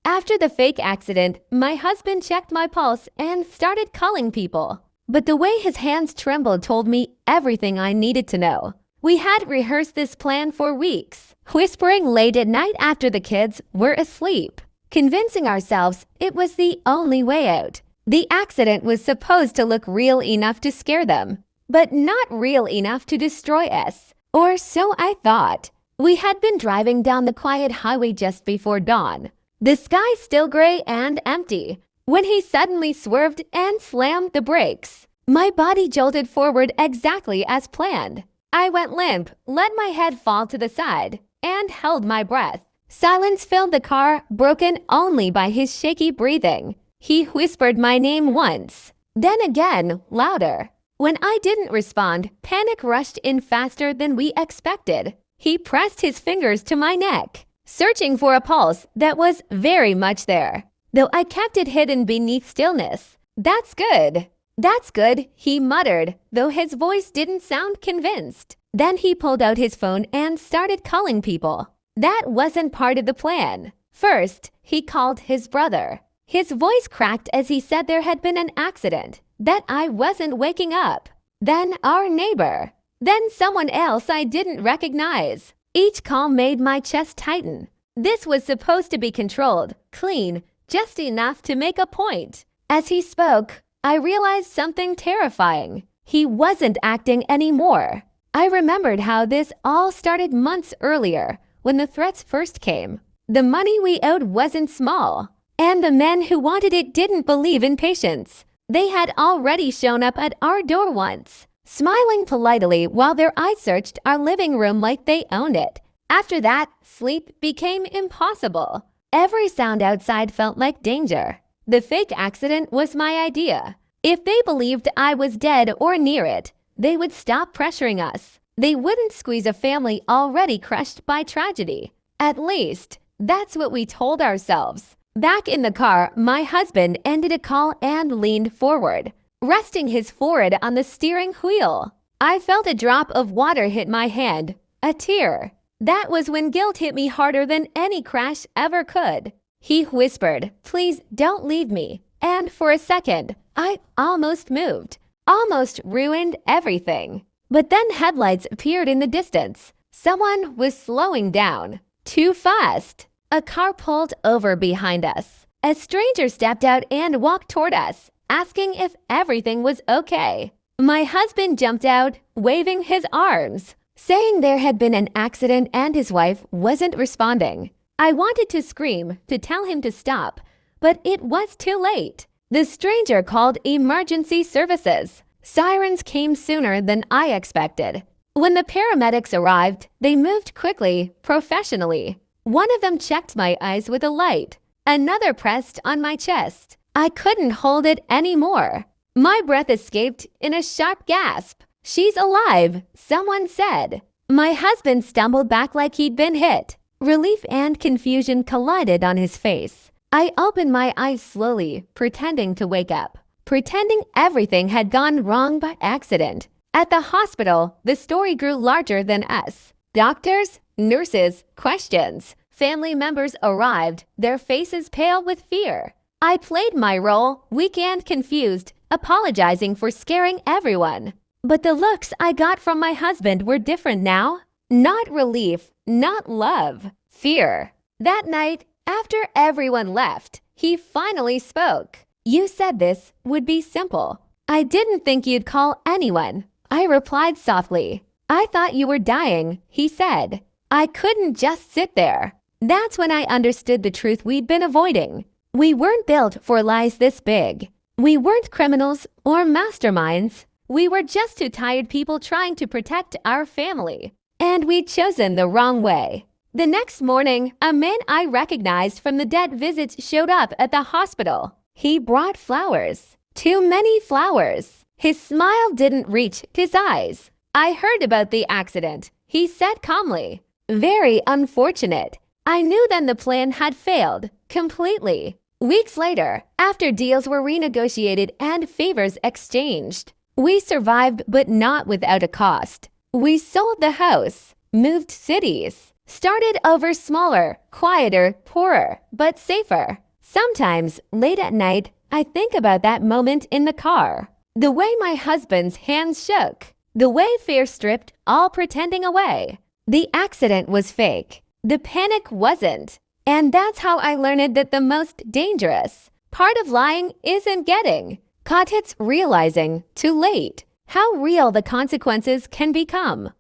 After the fake accident, my husband checked my pulse and started calling people. But the way his hands trembled told me everything I needed to know. We had rehearsed this plan for weeks, whispering late at night after the kids were asleep, convincing ourselves it was the only way out. The accident was supposed to look real enough to scare them, but not real enough to destroy us. Or so I thought. We had been driving down the quiet highway just before dawn, the sky still gray and empty, when he suddenly swerved and slammed the brakes. My body jolted forward exactly as planned. I went limp, let my head fall to the side, and held my breath. Silence filled the car, broken only by his shaky breathing. He whispered my name once, then again, louder. When I didn't respond, panic rushed in faster than we expected. He pressed his fingers to my neck, searching for a pulse that was very much there, though I kept it hidden beneath stillness. "That's good. That's good," he muttered, though his voice didn't sound convinced. Then he pulled out his phone and started calling people. That wasn't part of the plan. First, he called his brother. His voice cracked as he said there had been an accident, that I wasn't waking up. Then our neighbor. Then someone else I didn't recognize. Each call made my chest tighten. This was supposed to be controlled, clean, just enough to make a point. As he spoke, I realized something terrifying. He wasn't acting anymore. I remembered how this all started months earlier, when the threats first came. The money we owed wasn't small, and the men who wanted it didn't believe in patience. They had already shown up at our door once, smiling politely while their eyes searched our living room like they owned it. After that, sleep became impossible. Every sound outside felt like danger. The fake accident was my idea. If they believed I was dead or near it, they would stop pressuring us. They wouldn't squeeze a family already crushed by tragedy. At least, that's what we told ourselves. Back in the car, my husband ended a call and leaned forward, resting his forehead on the steering wheel. I felt a drop of water hit my hand, a tear. That was when guilt hit me harder than any crash ever could. He whispered, "Please don't leave me." And for a second, I almost moved, almost ruined everything. But then headlights appeared in the distance. Someone was slowing down, too fast. A car pulled over behind us. A stranger stepped out and walked toward us, asking if everything was okay. My husband jumped out, waving his arms, saying there had been an accident and his wife wasn't responding. I wanted to scream, to tell him to stop, but it was too late. The stranger called emergency services. Sirens came sooner than I expected. When the paramedics arrived, they moved quickly, professionally. One of them checked my eyes with a light. Another pressed on my chest. I couldn't hold it anymore. My breath escaped in a sharp gasp. "She's alive," someone said. My husband stumbled back like he'd been hit. Relief and confusion collided on his face. I opened my eyes slowly, pretending to wake up, pretending everything had gone wrong by accident. At the hospital, the story grew larger than us. Doctors, nurses, questions. Family members arrived, their faces pale with fear. I played my role, weak and confused, apologizing for scaring everyone. But the looks I got from my husband were different now. Not relief, not love, fear. That night, after everyone left, he finally spoke. "You said this would be simple. I didn't think you'd call anyone." I replied softly. "I thought you were dying," he said. I couldn't just sit there. That's when I understood the truth we'd been avoiding. We weren't built for lies this big. We weren't criminals or masterminds. We were just two tired people trying to protect our family. And we'd chosen the wrong way. The next morning, a man I recognized from the dead visits showed up at the hospital. He brought flowers. Too many flowers. His smile didn't reach his eyes. "I heard about the accident," he said calmly. "Very unfortunate." I knew then the plan had failed, completely. Weeks later, after deals were renegotiated and favors exchanged, we survived but not without a cost. We sold the house, moved cities, Started over smaller, quieter, poorer, but safer. Sometimes, late at night, I think about that moment in the car. The way my husband's hands shook. The way fear stripped all pretending away. The accident was fake. The panic wasn't. And that's how I learned that the most dangerous part of lying isn't getting caught, it's realizing too late how real the consequences can become.